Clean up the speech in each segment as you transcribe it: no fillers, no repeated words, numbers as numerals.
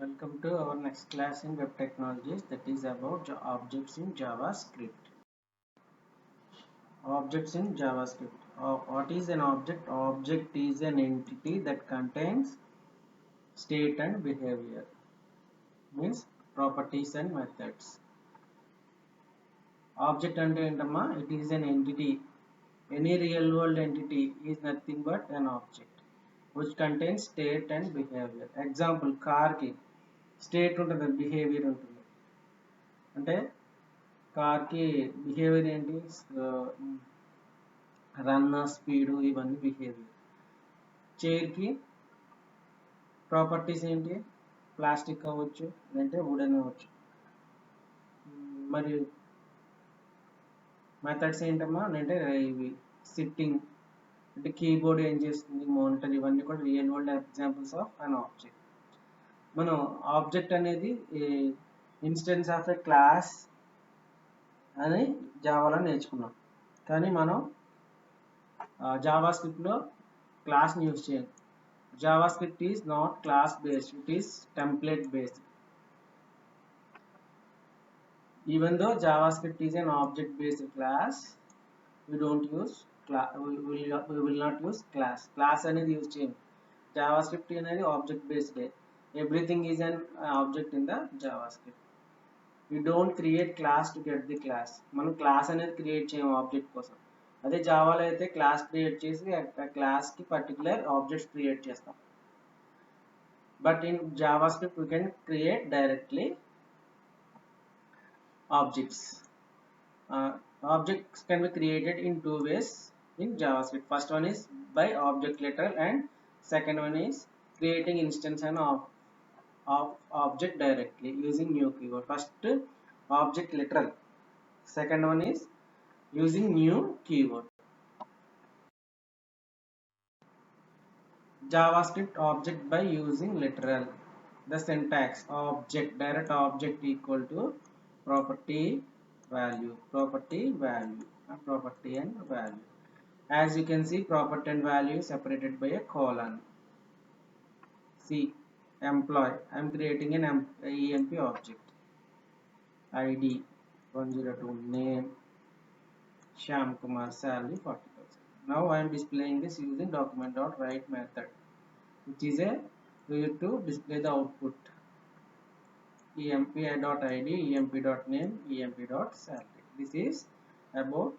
Welcome to our next class in web technologies, that is about objects in JavaScript. Objects in JavaScript. What is an object? Object is an entity that contains state and behavior, means properties and methods. Object ante entama, it is an entity. Any real world entity is nothing but an object which contains state and behavior. Example, car ki state ఉంటుంది, behavior ఉంటుంది. అంటే కార్కి behaviour ఏంటి? Run, speed, ఇవన్నీ behaviour. చైర్కి properties ఏంటి? Plastic అవ్వచ్చు, లేదంటే wooden అవ్వచ్చు. మరియు మెథడ్స్ ఏంటమ్మా అంటే ఇవి సిట్టింగ్, అంటే కీబోర్డ్ ఏం చేస్తుంది, మానిటర్, ఇవన్నీ కూడా real world examples of an object. మనం ఆబ్జెక్ట్ అనేది ఇన్స్టెన్స్ ఆఫ్ ఎ క్లాస్ అని జావాలో నేర్చుకున్నాం. కానీ మనం జావాస్క్రిప్ట్లో క్లాస్ని యూజ్ చేయాలి. JavaScript is not class based, it is template based. Even though JavaScript is an object based class, we don't use we will not use class అనేది use చేయం. JavaScript అనేది object based. Everything is an object in the JavaScript. We don't create class to get the class. మనం class అనేది create చేయం object కోసం. అదే జావాలో అయితే class create చేసి ఆ క్లాస్కి పర్టికులర్ ఆబ్జెక్ట్స్ క్రియేట్ చేస్తాం. But in JavaScript we can create directly objects. Objects can be created in two ways in JavaScript. First one is by object literal, and second one is creating instance and of object directly using new keyword. First object literal, second one is using new keyword. JavaScript object by using literal. The syntax: object, direct object equal to property value, property and value. As you can see, property and value separated by a colon. See, employee, I am creating an EMP object. ID 102, name Shyam Kumar, salary 40,000. Now I am displaying this using document.write method, which is a way to display the output. emp.id, emp.name, emp.salary. This is about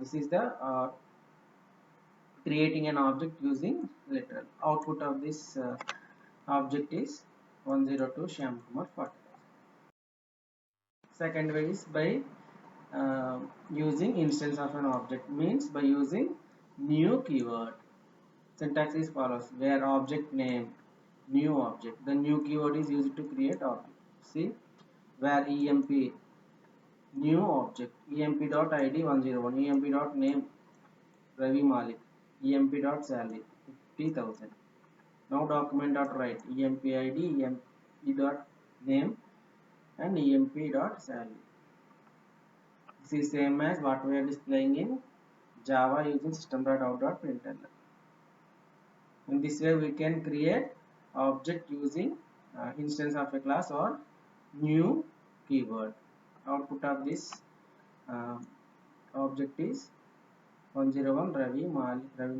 this is the creating an object using literal. Output of this object is 102 Shyam Kumar 40,000. Second way is by using instance of an object, means by using new keyword. Syntax is follows: where object name, new object. The new keyword is used to create object. See, where emp, new object, emp.id 101, emp.name Ravi Malik, emp.salary 50,000. Now document.write emp.id, emp.name and emp.salary. This is same as what we are displaying in Java using system.out.println. In this way we can create object using instance of a class or new keyword. Output of this object is 101 Ravi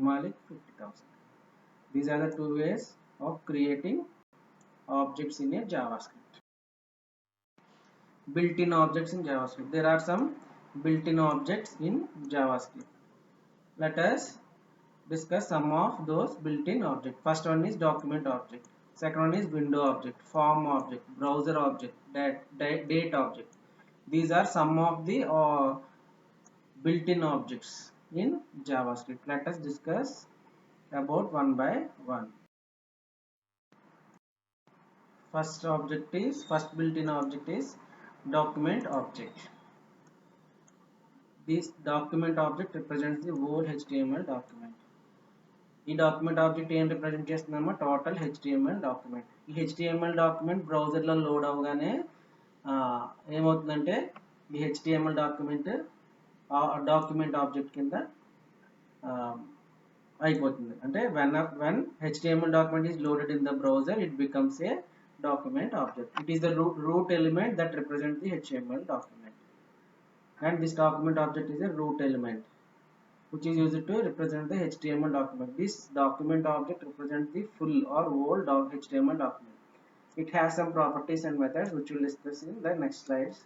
Malik 50,000. These are the two ways of creating objects in a JavaScript. Built-in objects in JavaScript. There are some built-in objects in JavaScript. Let us discuss some of those built-in objects. First one is document object. Second one is window object, form object, browser object, date object. These are some of the built-in objects in JavaScript. Let us discuss about one by one. First built-in object is document object. This document object represents the whole HTML document. ఈ document object ఏం represent చేస్తుందమ్మా? Total HTML document. ఈ HTML document బ్రౌజర్లో load అవగానే ఏమవుతుందంటే ఈ HTML document object కింద అయిపోతుంది. అంటే when HTML document is loaded in the browser, it becomes a document object. It is the root element that represents the HTML document, and this document object is a root element which is used to represent the HTML document. This document object represents the full or whole HTML document. It has some properties and methods which we'll discuss in the next slides.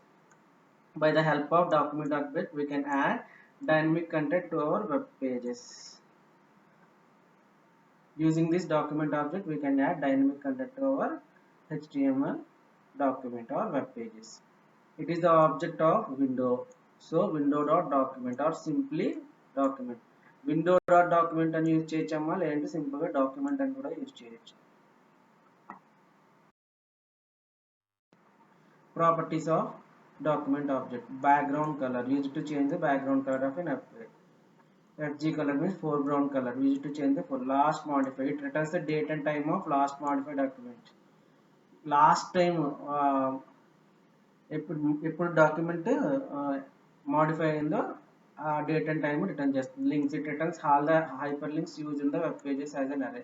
By the help of document object, we can add dynamic content to our web pages. Using this document object, we can add dynamic content to our HTML document or web pages. It is the object of window. So window.document or simply document. Window.document అని use చేయొచ్చమ్మా, లేదంటే simple గా document అని కూడా use చేయొచ్చు. Properties of document object. Background color, used to change the background color of an web. FG color means foreground color, used to change the last modified. It returns the date and time of last modified document. Last time ఎప్పుడు document modify అయిందో ఆ date and time return చేస్తుంది. Links, it returns all the hyperlinks use in the web pages as an array.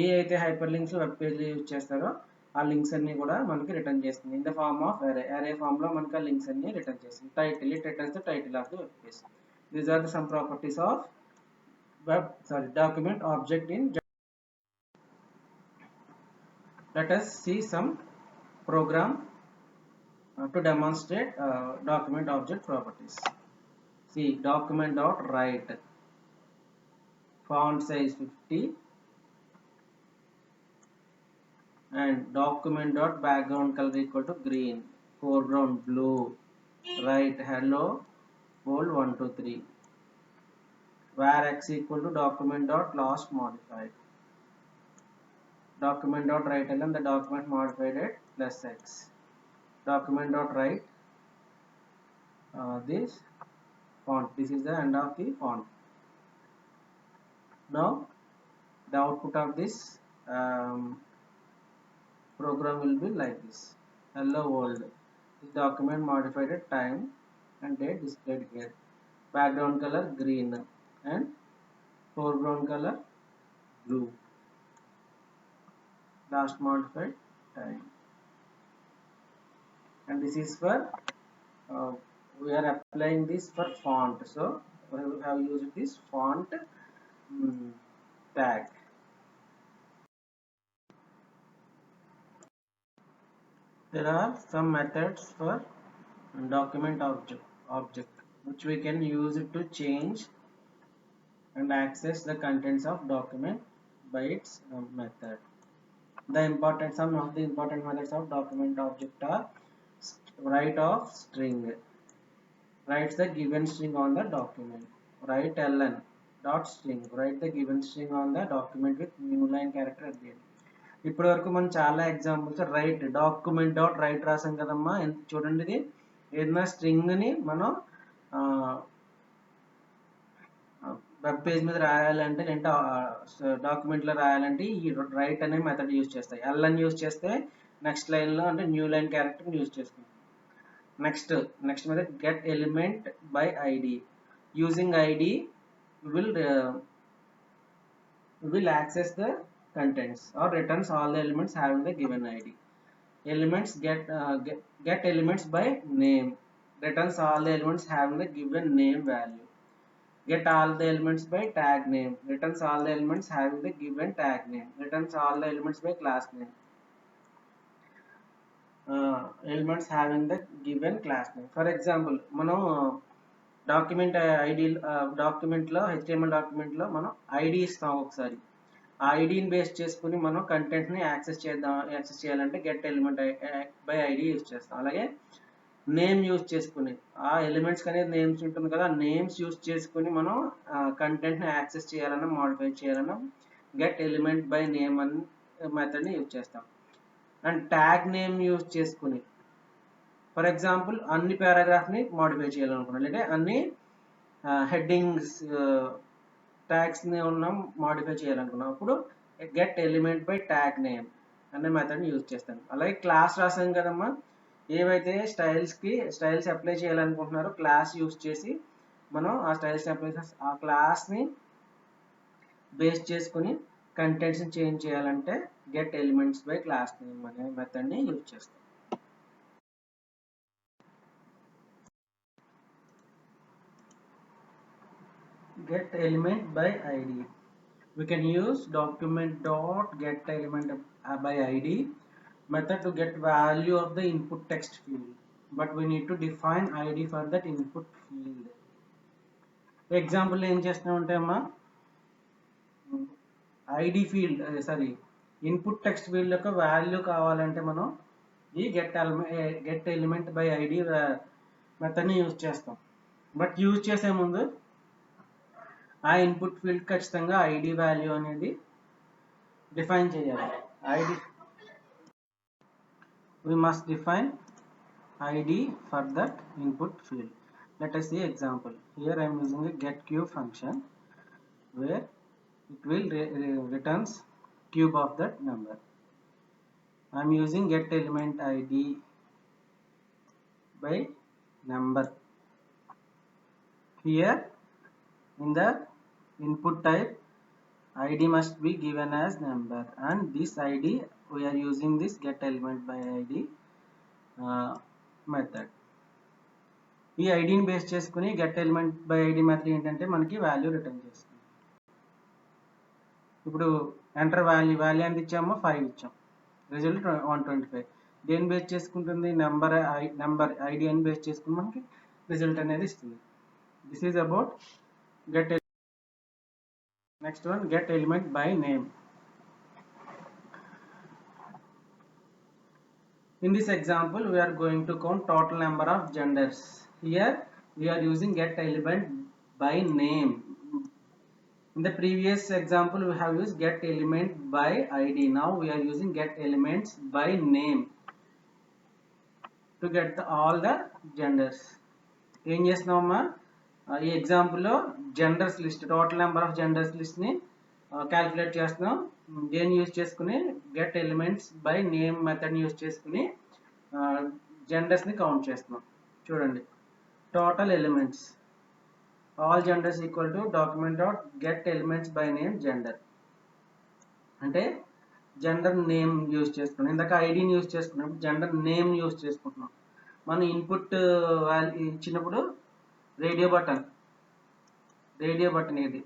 ఏ అయితే hyperlinks web page use చేస్తారో ఆ links అన్ని కూడా మనకి రిటర్న్ చేస్తుంది in the form of array form లో మనకి ఆ లింక్స్ అన్ని రిటర్న్ చేస్తుంది. Title, it returns the title of the web page. These are the some properties of document object in Java. Let us see some program to demonstrate document object properties. See, document.write, font size 50, and document.background color equal to green, foreground blue, write hello world 1 2 3, var x equal to document.last modified, document.write and the document modified at plus x, document.write this font. This is the end of the font. Now the output of this program will be like this. Hello world. This document modified at time and date displayed here. Background color green and foreground color blue. Last modified time. And this is for we are applying this for font, so we have used this font tag. There are some methods for document object which we can use it to change and access the contents of document by its method. Some of the important methods of document object are write of string, writes the given string on the document. Write ln dot string, write the given string on the document with new line character at the end. ఇప్పటి వరకు మనం చాలా examples right document dot right రాసాం కదమ్మా. చూడండి, ఇది ఏదైనా స్ట్రింగ్ని మనం వెబ్ పేజ్ మీద రాయాలంటే లేదంటే డాక్యుమెంట్లో రాయాలంటే ఈ రైట్ అనే మెథడ్ యూజ్ చేస్తాయి. ఎల్ఎన్ యూజ్ చేస్తే నెక్స్ట్ లైన్లో అంటే న్యూ లైన్ క్యారెక్టర్ యూజ్ చేసుకుంటాం. Next method get element by ID. Using ID will access the contents or returns all the elements having the given ID. Elements get elements by name, returns all the elements having the given name value. Get all the elements by tag name, returns all the elements having the given tag name, returns all the elements by class name, elements having the given class name. For example, మనం document ID డాక్యుమెంట్లో HTML డాక్యుమెంట్లో మనం ID ఇస్తాం. ఒకసారి ఆ ఐడిని base చేసుకుని మనం కంటెంట్ని access చేయాలంటే get element by ID use చేస్తాం. అలాగే నేమ్ యూజ్ చేసుకుని ఆ ఎలిమెంట్స్ అనేది నేమ్స్ ఉంటుంది కదా, నేమ్స్ యూజ్ చేసుకుని మనం కంటెంట్ని యాక్సెస్ చేయాలన్నా మోడిఫై చేయాలన్నా గెట్ ఎలిమెంట్ బై నేమ్ అని మెథడ్ని యూజ్ చేస్తాం. అండ్ ట్యాగ్ నేమ్ యూజ్ చేసుకుని ఫర్ ఎగ్జాంపుల్ అన్ని పారాగ్రాఫ్ని మోడిఫై చేయాలనుకున్నాం, లేదా అన్ని హెడ్డింగ్స్ ట్యాగ్స్ని ఉన్నాం మోడిఫై చేయాలనుకున్నాం, అప్పుడు get element by tag name అనే మెథడ్ని యూజ్ చేస్తాను. అలాగే క్లాస్ రాసాం కదమ్మా, ఏవైతే స్టైల్స్ అప్లై చేయాలనుకుంటున్నారో క్లాస్ యూజ్ చేసి మనం ఆ స్టైల్స్ అప్లై ఆ క్లాస్ని బేస్ చేసుకుని కంటెంట్స్ చేంజ్ చేయాలంటే get elements by class name అనే మెథడ్ ని యూజ్ చేస్తాం. Get element by id. We can use document dot get element by id method to get value of the input text field, but we need to define id for that input field. Example ఏం చేస్తున్నామంటే అమ్మా ID field sorry input text field యొక్క value కావాలంటే మనం ఈ get element by ID మెథడ్ని use చేస్తాం. But use చేసే ముందు ఆ ఇన్పుట్ ఫీల్డ్ ఖచ్చితంగా ఐడి వాల్యూ అనేది డిఫైన్ చేయాలి. ID we must define id for that input field. Let us see example. Here I am using a getQ function where it will returns cube of that number. I am using get element id by number. Here in the input type id must be given as number, and this id we are using this get element by id method. ఈ ఐడిని base చేసుకుని get element by ID method ఏంటంటే మనకి value return చేస్తుంది. ఇప్పుడు enter value ఎంత ఇచ్చామో 5 ఇచ్చాం, రిజల్ట్ 125. దేని బేస్ చేసుకుంటుంది? నెంబర్ ఐడి అని బేస్ చేసుకుని మనకి రిజల్ట్ అనేది ఇస్తుంది. This is about get. Next one get element by name. In this example we are going to count total number of genders. Here we are using get element by name. In the previous example we have used get element by id. Now we are using get elements by name to get all the genders. ఏం చేస్తున్నామమ్మా ఈ ఎగ్జాంపుల్లో genders list, total number of genders లిస్ట్ని calculate చేస్తున్నాం. దేన్ని use చేసుకుని get elements by name మెథడ్ని use చేసుకుని జెండర్స్ని కౌంట్ చేస్తున్నాం. చూడండి, total elements all genders equal to document dot get elements by name gender. అంటే జెండర్ నేమ్ యూజ్ చేసుకున్నాం. ఇందాక ఐడిని యూజ్ చేసుకున్నాం, జెండర్ నేమ్ యూజ్ చేసుకుంటున్నాం. మనం ఇన్పుట్ వాల్యూ ఇచ్చినప్పుడు రేడియో బటన్ ఇది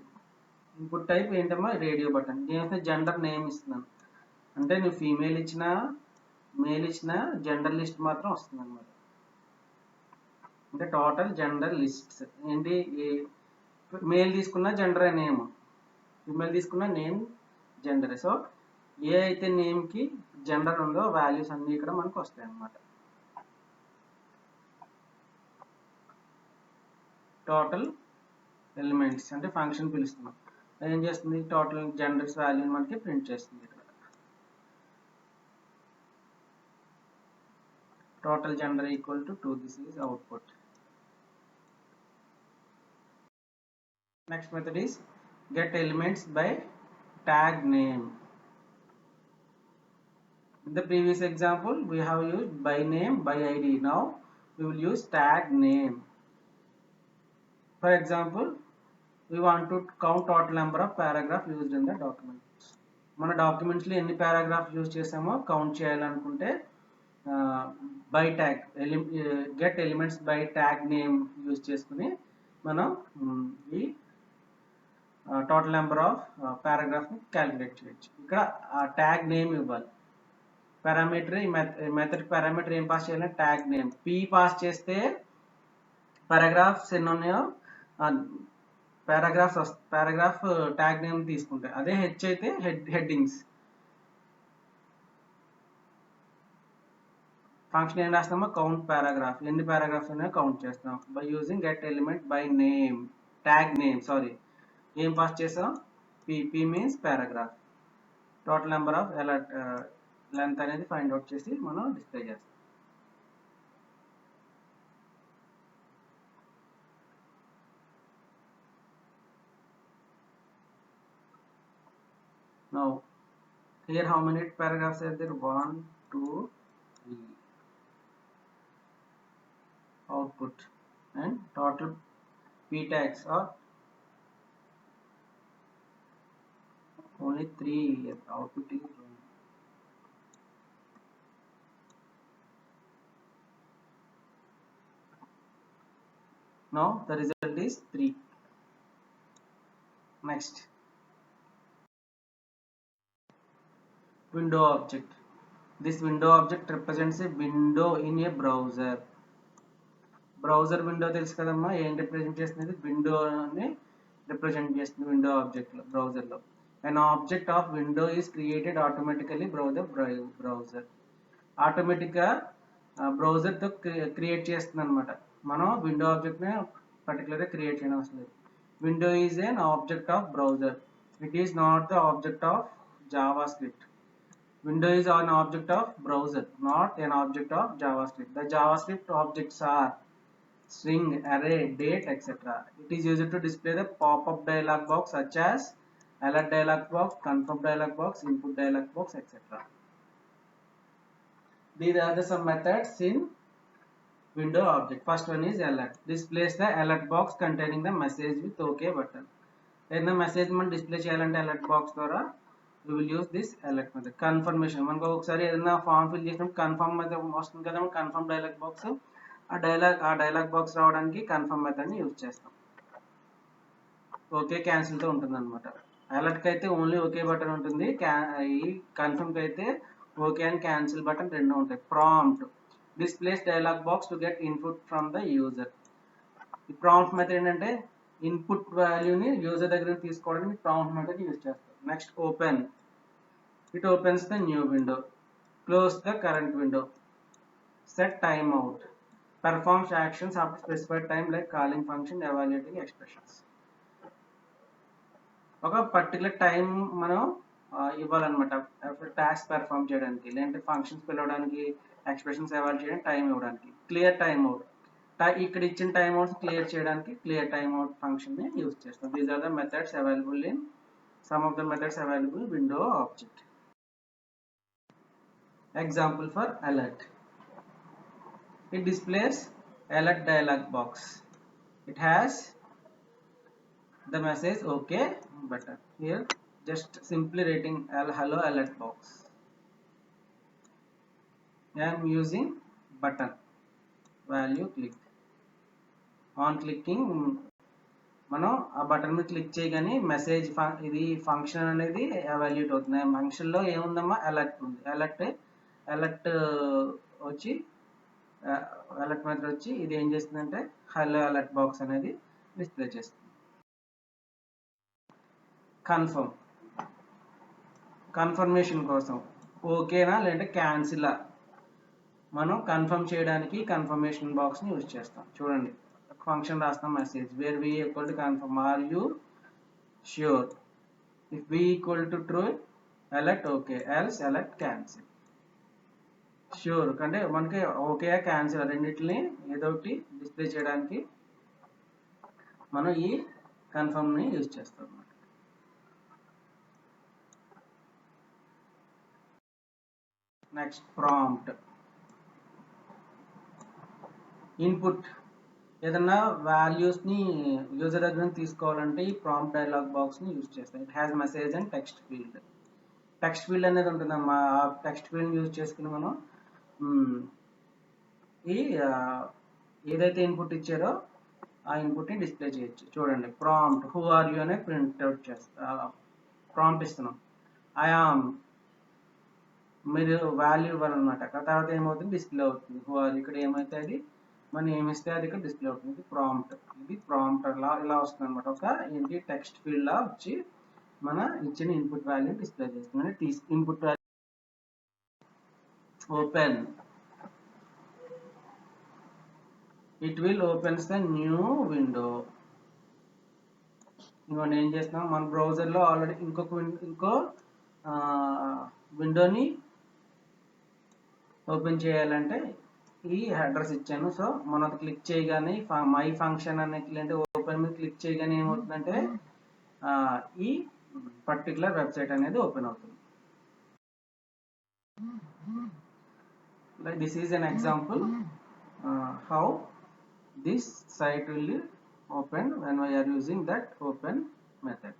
ఇన్పుట్ టైప్ ఏంటమ్మా? Radio button. దీనితో జెండర్ నేమ్ ఇస్తున్నాను అంటే నువ్వు ఫీమేల్ ఇచ్చినా మేల్ ఇచ్చినా జెండర్ లిస్ట్ మాత్రం వస్తుంది అన్నమాట. అంటే టోటల్ జెండర్ లిస్ట్స్ ఏంటి? మేల్ తీసుకున్న జెండర్ నేమ్, ఫీమేల్ తీసుకున్న నేమ్ జెండర్. సో ఏ అయితే నేమ్కి జెండర్ ఉందో వాల్యూస్ అన్నీ ఇక్కడ మనకు వస్తాయి అన్నమాట. టోటల్ ఎలిమెంట్స్ అంటే ఫంక్షన్ పిలుస్తున్నాం. ఏం చేస్తుంది? టోటల్ జెండర్స్ వాల్యూని మనకి ప్రింట్ చేస్తుంది. ఇక్కడ total gender equal to 2. This is output. Next method is get elements by tag name. In the previous example we have used by name by id. Now we will use tag name. For example, we want to count total number of paragraph used in the documents. మన డాక్యుమెంట్స్లో ఎన్ని paragraph use చేసామో count చేయాలనుకుంటే by tag get elements by tag name use చేసుకుని మనం ఈ total number of పారాగ్రాఫ్ని calculate చేయొచ్చు. ఇక్కడ ఆ ట్యాగ్ నేమ్ ఇవ్వాలి. పారామీటర్ ఈ మెథడ్ పారామీటర్ ఏం పాస్ చేయాలి? Tag name. పి పాస్ చేస్తే పారాగ్రాఫ్స్ ఎన్ని ఉన్నాయో పారాగ్రాఫ్ ట్యాగ్ నేమ్ తీసుకుంటాయి. అదే హెచ్ అయితే హెడ్డింగ్స్. ఫంక్షన్ ఏం రాస్తామో కౌంట్ పారాగ్రాఫ్, ఎన్ని పారాగ్రాఫ్స్ ఉన్నాయో కౌంట్ చేస్తాం by using get element by name tag name. Sorry, ఏం పాస్ చేసాం? P means paragraph. Total number of length అనేది ఫైండ్ అవుట్ చేసి మనం డిస్ప్లే చేస్తాం. Now here how many paragraphs are there? 1 2 3. Output and total p tags are only 3 output is wrong. Now the result is 3. Next, window object. This window object represents a window in a browser. Browser window తెలుసు కదమ్మా, ఏం represent చేస్తుంది? విండోని represent చేస్తుంది window ఆబ్జెక్ట్లో, బ్రౌజర్లో. an object of window is created automatically by the browser. ఆటోమేటిక్గా బ్రౌజర్తో create చేస్తుంది అనమాట. మనం విండో ఆబ్జెక్ట్ని పర్టికులర్గా క్రియేట్ చేయడం అవసరం లేదు. Window is an object of browser. It is not the object of JavaScript. Window is an object of browser, not an object of JavaScript. The JavaScript objects are string, array, date, etc. It is used to display the pop-up dialog box such as alert dialog box, confirm dialog box, input dialog box, etc. These are the some methods in window object. First one is alert. Displays the alert box containing the message with OK button. ఏదైనా message మనం display చేయాలంటే alert box ద్వారా we will use this alert method. Confirmation, మనకు ఒకసారి ఏదైనా form fill చేసినప్పుడు confirm method వస్తుంది కదా, కన్ఫర్మ్ డైలాగ్ బాక్స్. ఆ డైలాగ్ బాక్స్ రావడానికి కన్ఫర్మ్ మెథడ్ని యూజ్ చేస్తాం. ఓకే క్యాన్సిల్తో ఉంటుంది అనమాట. అలర్ట్కి అయితే ఓన్లీ ఓకే బటన్ ఉంటుంది, ఈ కన్ఫర్మ్కి అయితే ఓకే అండ్ క్యాన్సిల్ బటన్ రెండు ఉంటాయి. Prompt displays dialog box to get input from the user. ఈ ప్రాంప్ట్ మెథడ్ ఏంటంటే ఇన్పుట్ వాల్యూని యూజర్ దగ్గర తీసుకోవడానికి ప్రాంప్ట్ మెథడ్ యూజ్ చేస్తాం. Next open, it opens the new window. Close the current window. Set time out, performs actions after specified time like calling function, evaluating expressions. ఒక particular time మనం ఇవ్వాలన్నమాట task perform చేయడానికి, లేదంటే functions పిలవడానికి, expressions evaluate చేయడానికి time ఇవ్వడానికి. Clear time out, ఇక్కడ ఇచ్చిన టైమ్ అవుట్స్ క్లియర్ చేయడానికి క్లియర్ టైమ్ అవుట్ ఫంక్షన్ని యూజ్ చేస్తాం. These are the methods available in some of the methods available window object. Example for alert. It displays alert dialog box. It has the message OK button. Here just simply writing hello alert box. I am using button value click. On clicking మనం ఆ button మీద click చేయగానే message ఇది function అనేది evaluate అవుతుంది. ఫంక్షన్లో ఏముందమ్మా alert ఉంది. అలర్ట్ వచ్చి అలర్ట్ మెథడ్ వచ్చి ఇది ఏం చేస్తుందంటే హలో అలర్ట్ బాక్స్ అనేది డిస్ప్లే చేస్తుంది. కన్ఫర్మేషన్ కోసం ఓకేనా లేదంటే క్యాన్సిలా మనం కన్ఫర్మ్ చేయడానికి కన్ఫర్మేషన్ బాక్స్ని యూజ్ చేస్తాం. చూడండి, ఫంక్షన్ రాస్తాం message where we equal to confirm, are you sure, if we equal to true alert okay, else alert cancel. Sure అంటే మనకి ఓకే క్యాన్సిల్ రెండింటిని ఏదో ఒకటి డిస్ప్లే చేయడానికి మనం ఈ కన్ఫర్మ్ని యూజ్ చేస్తాం అన్నమాట. Next prompt. ఇన్పుట్, ఏదన్నా వాల్యూస్ని యూజర్ దగ్గర తీసుకోవాలంటే ఈ ప్రాంప్ట్ డైలాగ్ బాక్స్ని యూజ్ చేస్తాం. It has message and text field. Text field అనేది ఉంటుందమ్మా, ఆ టెక్స్ట్ ఫీల్డ్ని యూజ్ చేసుకుని మనం ఈ ఏదైతే ఇన్పుట్ ఇచ్చారో ఆ ఇన్పుట్ని డిస్ప్లే చేయొచ్చు. చూడండి, ప్రాంప్ట్ హూ ఆర్ యూ అనేది ప్రింట్ అవుట్ చేస్తా, ప్రాంప్ట్ ఇస్తున్నాం. ఐ ఆమ్, మీరు వాల్యూ ఇవ్వాలన్నమాట. తర్వాత ఏమవుతుంది డిస్ప్లే అవుతుంది హూ ఆర్. ఇక్కడ ఏమైతే అది మనం ఏమిస్తే అది ఇక్కడ డిస్ప్లే అవుతుంది. ఇది ప్రాంప్ట్ ఇలా వస్తుంది అనమాట. ఒక ఏంటి టెక్స్ట్ ఫీల్డ్ లా వచ్చి మన ఇచ్చిన ఇన్పుట్ వాల్యూ డిస్ప్లే చేస్తుంది. Input value open, it will opens the new window. ఇవన్నీ ఏం చేస్తున్నాం మన బ్రౌజర్లో ఆల్రెడీ ఇంకో విండోని ఓపెన్ చేయాలంటే ఈ అడ్రస్ ఇచ్చాను. సో మనం అది క్లిక్ చేయగానే మై ఫంక్షన్ అనే లేదంటే ఓపెన్ మీద క్లిక్ చేయగానే ఏమవుతుందంటే ఈ పర్టికులర్ వెబ్సైట్ అనేది ఓపెన్ అవుతుంది. Like this is an example how this site will open when we are using that open method.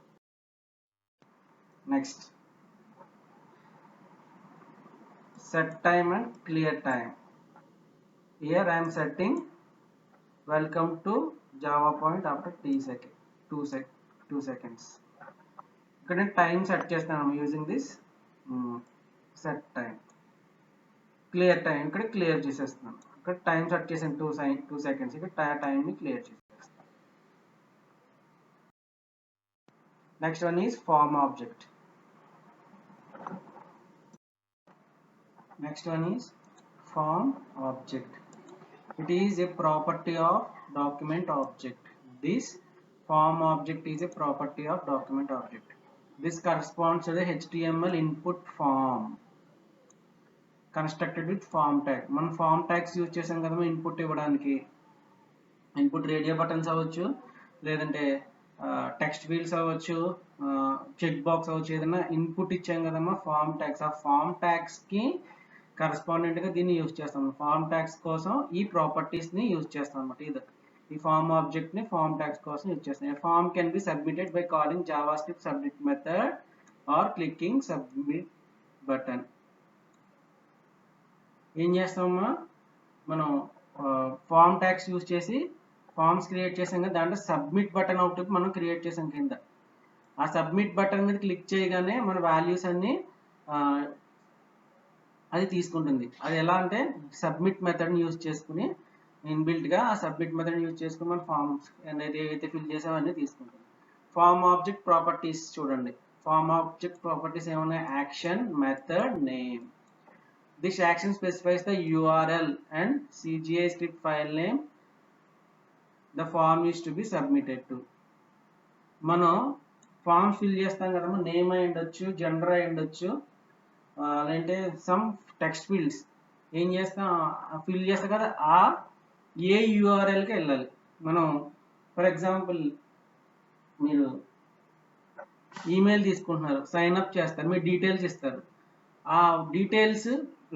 Next, set time and clear time. Here I am setting welcome to Java point after 2 seconds. ఇక్కడ time set చేస్తాను using this set time. Clear time ఇక్కడ clear చేసేస్తున్నాను. ఇక్కడ time set చేసాను 2 seconds. ఇక్కడ టైంని clear చేసేస్తాను. Next one is form object. Next one is form object. It is a property of document object. This form object is a property of document object. This corresponds to the HTML input form constructed with form tag. Man form tags use chesam kada input ivvadaniki. Input radio buttons avachchu, ledante text fields avachchu, check box avachchu, edaina input ichcham kadamma form tags. ఆ form tags ki correspondent గా దీన్ని use చేస్తాం. Form tags కోసం ఈ properties ని use చేస్తాం అన్నమాట. ఇది ఈ ఫార్మ్ ఆబ్జెక్ట్ ని ఫార్మ్ ట్యాగ్స్ కోసం యూజ్ చేస్తాం. Form can be submitted by calling JavaScript submit method or clicking submit button. ఏం చేస్తామమ్మా, మనం ఫార్మ్ ట్యాగ్స్ యూజ్ చేసి ఫార్మ్స్ క్రియేట్ చేసాం కదా, దాంట్లో సబ్మిట్ బటన్ ఒకటి మనం క్రియేట్ చేసాం కింద. ఆ సబ్మిట్ బటన్ మీద క్లిక్ చేయగానే మన వాల్యూస్ అన్ని అది తీసుకుంటుంది. అది ఎలా అంటే సబ్మిట్ మెథడ్ని యూజ్ చేసుకుని ఇన్బిల్ట్గా ఆ సబ్మిట్ మెథడ్ యూజ్ చేసుకుని మన ఫార్మ్స్ ఏవైతే ఫిల్ చేసామో అన్నీ తీసుకుంటుంది. ఫార్మ్ ఆబ్జెక్ట్ ప్రాపర్టీస్ చూడండి. ఫార్మ్ ఆబ్జెక్ట్ ప్రాపర్టీస్ ఏమన్నా action, method, name. This action specifies the URL and CGI script file name the form is to be submitted to. మనం forms fill చేస్తాం కదమ్మా, నేమ్ అయి ఉండొచ్చు, జెండర్ అయి ఉండొచ్చు, అంటే సమ్ టెక్స్ట్ ఫీల్డ్స్ ఏం చేస్తాం ఫిల్ చేస్తాం కదా, ఆ ఏ URLకి వెళ్ళాలి. మనం ఫర్ ఎగ్జాంపుల్ మీరు ఈమెయిల్ తీసుకుంటున్నారు, సైన్ అప్ చేస్తారు, మీరు డీటెయిల్స్ ఇస్తారు. ఆ డీటెయిల్స్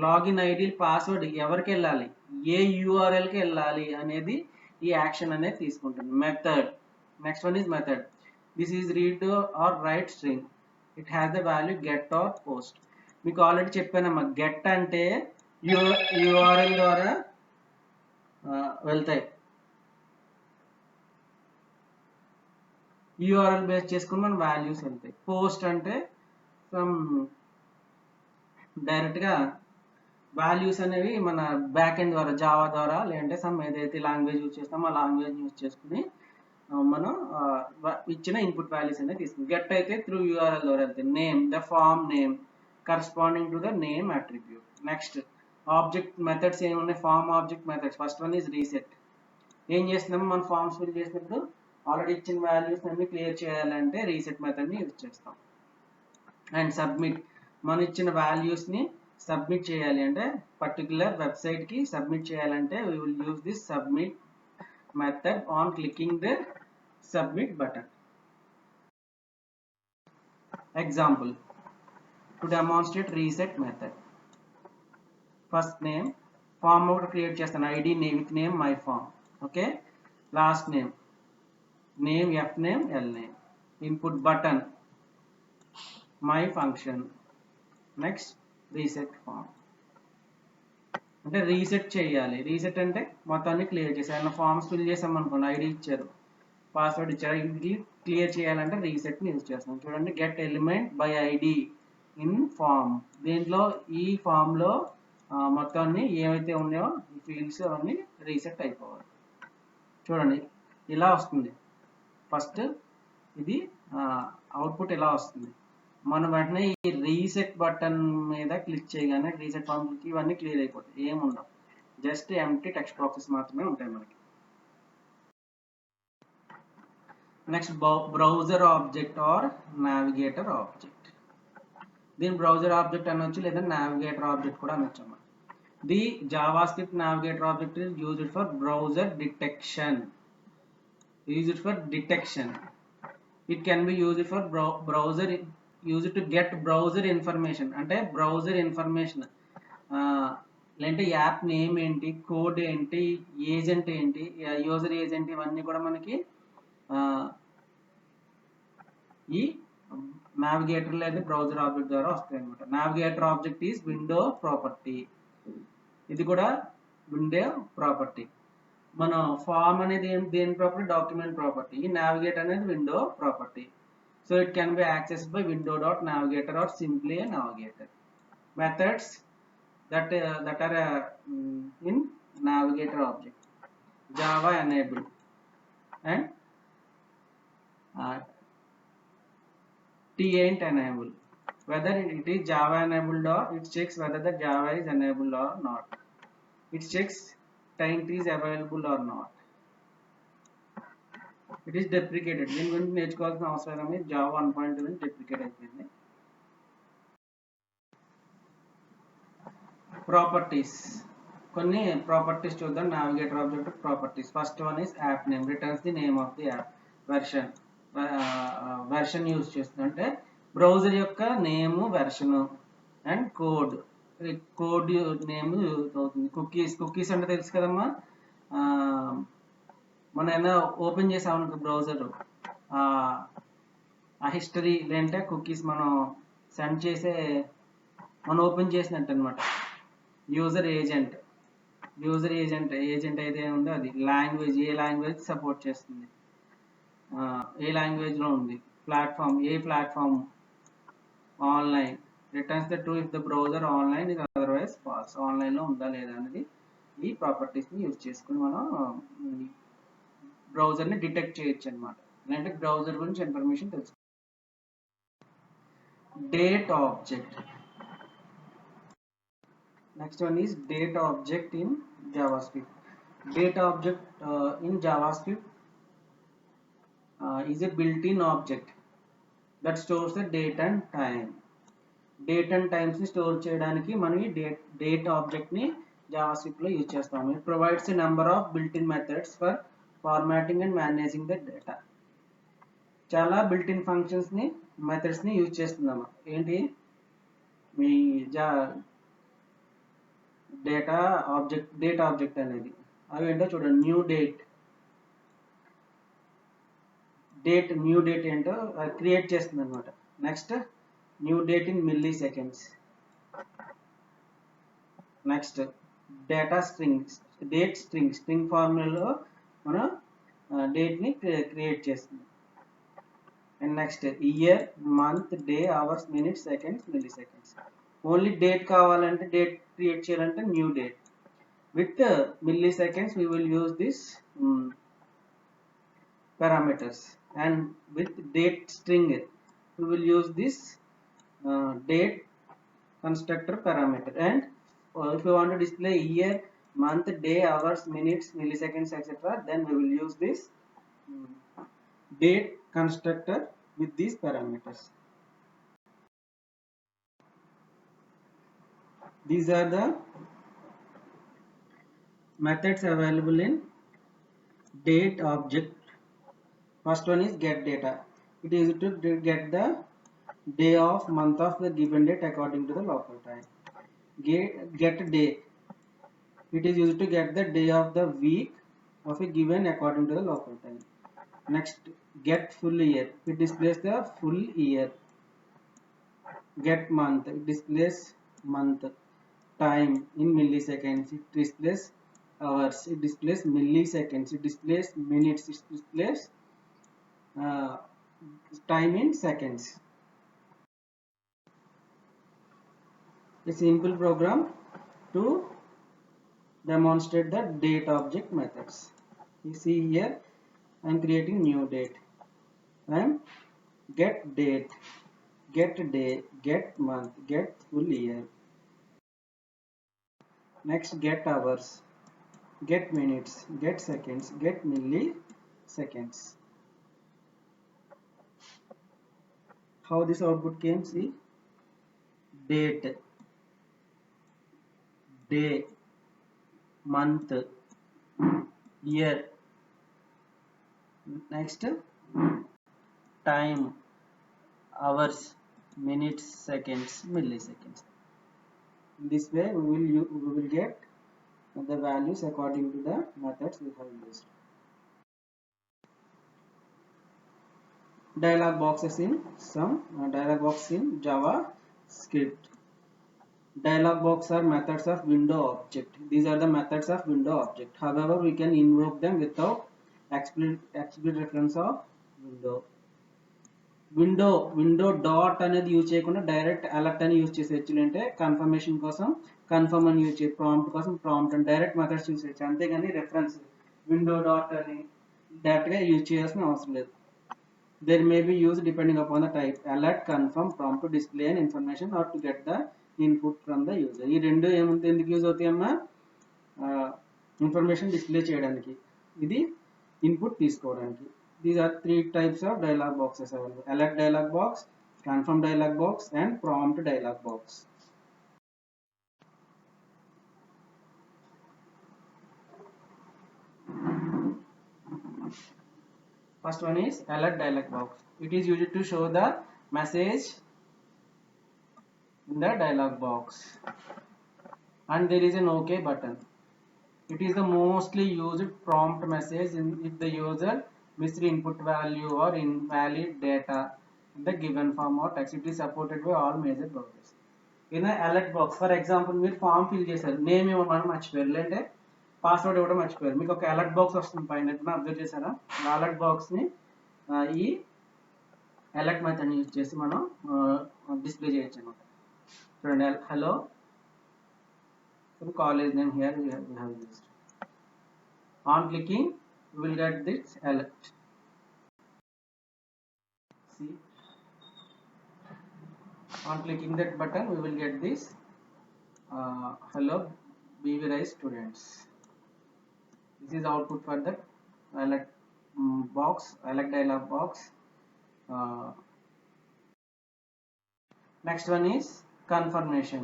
లాగిన్ ఐడి, పాస్వర్డ్ ఎవరికి వెళ్ళాలి, ఏ URLకి వెళ్ళాలి అనేది ఈ యాక్షన్ అనేది తీసుకుంటుంది. Method. Next one is method. This is read or write string. It has the value get or post. మీకు ఆల్రెడీ చెప్పానమ్మా, గెట్ అంటే URL ద్వారా వెళ్తాయి. URL బేస్ చేసుకుని మన వాల్యూస్ వెళ్తాయి. పోస్ట్ అంటే సమ్ డైరెక్ట్గా వాల్యూస్ అనేవి మన బ్యాక్ ఎండ్ ద్వారా, జావా ద్వారా, లేదంటే సమ్ ఏదైతే లాంగ్వేజ్ యూజ్ చేస్తామో ఆ లాంగ్వేజ్ యూజ్ చేసుకుని మనం ఇచ్చిన ఇన్పుట్ వాల్యూస్ అనేది తీసుకుంటాం. గెట్ అయితే త్రూ URL ద్వారా వెళ్తాయి. Name, the form name corresponding to the name attribute. Next, object methods ఏమున్నాయి, form object methods. First one is reset. ఏం చేస్తున్నాము, మన ఫార్మ్స్ ఫిల్ చేసినప్పుడు ఆల్రెడీ ఇచ్చిన వాల్యూస్ అన్ని క్లియర్ చేయాలంటే రీసెట్ మెథడ్ని యూజ్ చేస్తాం. అండ్ సబ్మిట్, మనం ఇచ్చిన వాల్యూస్ని సబ్మిట్ చేయాలి అంటే పర్టికులర్ వెబ్సైట్కి సబ్మిట్ చేయాలంటే we will use this submit method on clicking the submit button. Example, to demonstrate reset method. First name, form ఒకటి క్రియేట్ చేస్తాను, ID name with name my form. Okay, last name, name F name L name, input button my function. Next reset form. అంటే reset చేయాలి. Reset అంటే మొత్తాన్ని clear చేసి, ఏమైనా forms fill చేసాం అనుకోండి, ID ఇచ్చారు, పాస్వర్డ్ ఇచ్చారు, ఇది క్లియర్ చేయాలంటే రీసెట్ని యూజ్ చేస్తాం. చూడండి, get element by ID in form. దీంట్లో ఈ ఫామ్లో మొత్తాన్ని ఏవైతే ఉన్నాయో ఈ ఫీల్డ్స్ అవన్నీ రీసెట్ అయిపోవాలి. చూడండి, ఇలా వస్తుంది. ఫస్ట్ ఇది అవుట్పుట్ ఇలా వస్తుంది. మనం వెంటనే ఈ రీసెట్ బటన్ మీద క్లిక్ చేయగానే రీసెట్ ఫామ్కి ఇవన్నీ క్లియర్ అయిపోతాయి, ఏముండవు, జస్ట్ ఎంప్టీ టెక్స్ట్ బాక్సెస్ మాత్రమే ఉంటాయి మనకి. Next, browser object or navigator object. దీని బ్రౌజర్ ఆబ్జెక్ట్ అనొచ్చు, లేదా నావిగేటర్ ఆబ్జెక్ట్ కూడా అనొచ్చు అన్నమాట. The JavaScript navigator object is used for browser detection. It can be used for browser, used to get browser information. అంటే బ్రౌజర్ ఇన్ఫర్మేషన్, లేదంటే app name ఏంటి, code ఏంటి, ఏజెంట్ ఏంటి, యూజర్ ఏజెంట్, ఇవన్నీ కూడా మనకి ఈ నావిగేటర్ అనేది బ్రౌజర్ ఆబ్జెక్ట్ ద్వారా వస్తాయి అనమాట. Navigator object is window property. ఇది కూడా విండో ప్రాపర్టీ. మన ఫామ్ అనేది దేని ప్రాపర్టీ? Document property. ఈ నావిగేట్ అనేది window property. So it can be accessed by window.navigator or simply a navigator. Methods that are in navigator object: Java enable and T8 enable. Whether it is Java enabled or it checks whether the Java is enabled or not. It checks T8 is available or not. It is deprecated. దీని గురించి నేర్చుకోవాల్సిన అవసరం లేదు. Java 1.2 నుంచి డెప్రికేట్ అయిపోయింది. Properties, కొన్ని properties చూద్దాం. Navigator object properties. First one is app name. Returns the name of the app. Version use చేస్తుంది అంటే బ్రౌజర్ యొక్క name, version and code. Code name use అవుతుంది. కుకీస్ అంటే తెలుసు కదమ్మా. మనం ఏమైనా ఓపెన్ చేసామనుకో బ్రౌజర్, ఆ హిస్టరీ లేదంటే కుకీస్ మనం సెండ్ చేసే మనం ఓపెన్ చేసినట్టు అనమాట. యూజర్ ఏజెంట్ అయితే ఉందో అది. లాంగ్వేజ్, ఏ లాంగ్వేజ్ సపోర్ట్ చేస్తుంది, ఏ లాంగ్వేజ్లో ఉంది. ప్లాట్ఫామ్, ఏ platform. Online, returns the true if the browser online is otherwise false. ఆన్లైన్లో ఉందా లేదా అనేది ఈ ప్రాపర్టీస్ని యూజ్ చేసుకుని మనం బ్రౌజర్ని డిటెక్ట్ చేయొచ్చు అనమాట. లేదంటే బ్రౌజర్ గురించి ఇన్ఫర్మేషన్ తెలుసు. Date object. Next one is data object in JavaScript. Data object in JavaScript is a built-in object that stores the date and time. Date and times ని స్టోర్ చేయడానికి మనం ఈ date object ని JavaScript లో use చేస్తాము. It provides a number of built-in methods for formatting and managing the data. చాలా built-in functions ని, methods ని యూజ్ చేస్తున్నాము. ఏంటి? మీ డేట్ ఆబ్జెక్ట్ అనేది అవి ఏంటో చూడండి. న్యూ డేట్ ఏంటో క్రియేట్ చేస్తుంది అనమాట. Next new date in milliseconds. Next data string ఫార్ములాలో మనం డేట్ని క్రియేట్ చేస్తుంది. And next year, month, day, hours, minutes, seconds, milliseconds. Only date కావాలంటే, డేట్ క్రియేట్ చేయాలంటే new date. With milliseconds we will use this parameters, and with date string we will use this date constructor parameter. And if you want to display year, month, day, hours, minutes, milliseconds, etc., then we will use this date constructor with these parameters. These are the methods available in date object. First one is get data. It is to get the day of month of the given date according to the local time. Get day. It is used to get the day of the week of a given according to the local time. Next, get full year. It displays the full year. Get month. It displays month. Time in milliseconds. It displays hours. It displays milliseconds. It displays minutes. It displays time in seconds. A simple program to demonstrate the date object methods. You see here I am creating new date. I am get date, get day, get month, get full year. Next, get hours, get minutes, get seconds, get milliseconds. How this output came? See, date, day, month, year. Next, time, hours, minutes, seconds, milliseconds. In this way we will get the values according to the methods we have used. dialog boxes in some dialog box in JavaScript. Dialog box are methods of window object. These are the methods of window object. However, we can invoke them without explicit reference of window. Window dot అనేది use చేయకుండా direct alert అని use చేసేయచ్చు, అంటే confirmation కోసం confirm అని use చేయ, prompt కోసం prompt అని డైరెక్ట్ మెథడ్స్ యూజ్ చేయొచ్చు. అంతేగాని రెఫరెన్స్ విండో డాట్ అని డైరెక్ట్గా యూజ్ చేయాల్సిన అవసరం లేదు. There may be use depending upon the type alert, confirm, prompt to display and information or to get the input from the user. ఈ రెండు ఎందుకు యూజ్ అవుతాయమ్మా? ఇన్ఫర్మేషన్ డిస్ప్లే చేయడానికి, ఇది ఇన్పుట్ తీసుకోవడానికి. These are three types of dialog boxes available: alert dialog box, confirm dialog box, and prompt dialog box. First one is alert dialog box. It is used to show the message in the dialog box, and there is an OK button. It is the mostly used prompt message if the user missed input value or invalid data in the given form or text. It is supported by all major browsers. In a alert box, for example, మీరు form fill చేశారు, name ఇవ్వమని మర్చిపోయారు, లేదంటే password ఇవ్వడం మర్చిపోయారు, మీకు ఒక alert box వస్తుంది పైన, అబ్జర్వ్ చేశారా? అలర్ట్ బాక్స్ని ఈ అలర్ట్ మెథడ్ యూజ్ చేసి మనం డిస్ప్లే చేయొచ్చు అనమాట. చూడండి, hello college name here we have used. On clicking, we will get this alert. See, on clicking that button, we will get this hello BV Rise students. This is output for the alert box, alert dialog box. Next one is confirmation.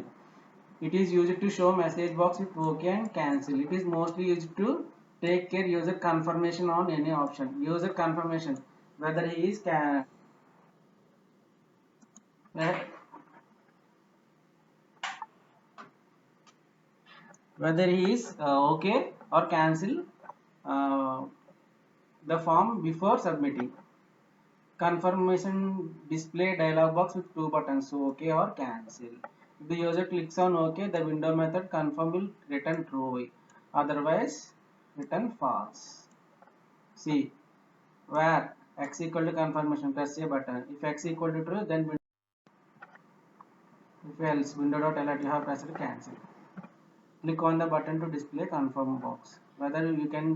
It is used to show message box with OK and cancel. It is mostly used to take care user confirmation on any option. User confirmation, whether he is okay or cancel the form before submitting. Confirmation display dialog box with two buttons, OK or cancel. If the user clicks on OK, the window method confirm will return true, otherwise return false. See, where x equal to confirmation, press a button. If x equal to true, then if else window dot alert, you have pressed cancel. Click on the button to display confirm box. Whether you can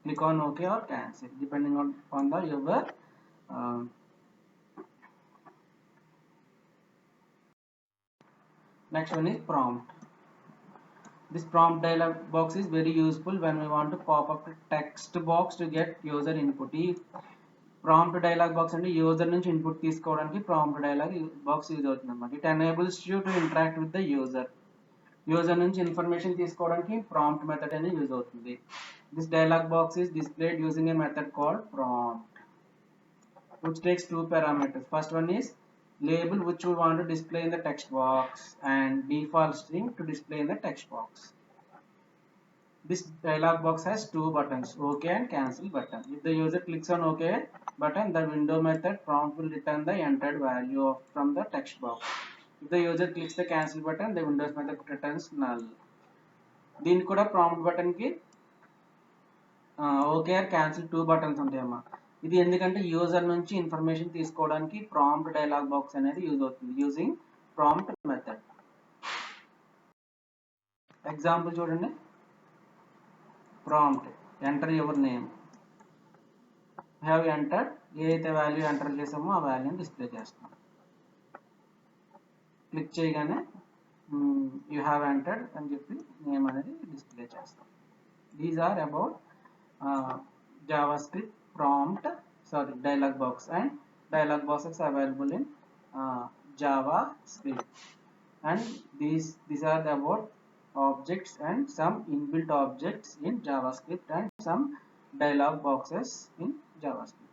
click on OK or cancel depending on the user. Next one is prompt. This prompt dialog box is very useful when we want to pop up a text box to get user input. ఈ prompt dialog box అంటే user నుంచి input తీసుకోవడానికి prompt dialog box use అవుతుంది అన్నమాట. It enables you to interact with the user. User నుంచి information తీసుకోవడానికి prompt method అనేది use అవుతుంది. This dialog box is displayed using a method called prompt, which takes two parameters. First one is label, which we want to display in the text box, and default string to display in the text box. This dialog box has two buttons, OK and cancel button. If the user clicks on OK button, the window method prompt will return the entered value from the text box. If the user clicks the cancel button, the Windows method returns null. దీనికి కూడా prompt button కి OK or cancel two buttons ఉంటాయమ్మా. ఇది ఎందుకంటే user నుంచి information తీసుకోవడానికి prompt dialogue box అనేది use అవుతుంది using prompt method. Example చూడండి, prompt enter your name, have entered, ఏదైతే వాల్యూ ఎంటర్ చేసామో ఆ వాల్యూని డిస్ప్లే చేస్తాం. క్లిక్ చేయగానే యూ హ్యావ్ ఎంటర్డ్ అని చెప్పి నేమ్ అనేది డిస్ప్లే చేస్తాం. These are about JavaScript prompt dialog box, and dialog boxes are available in JavaScript, and these are about objects and some inbuilt objects in JavaScript and some dialog boxes in JavaScript.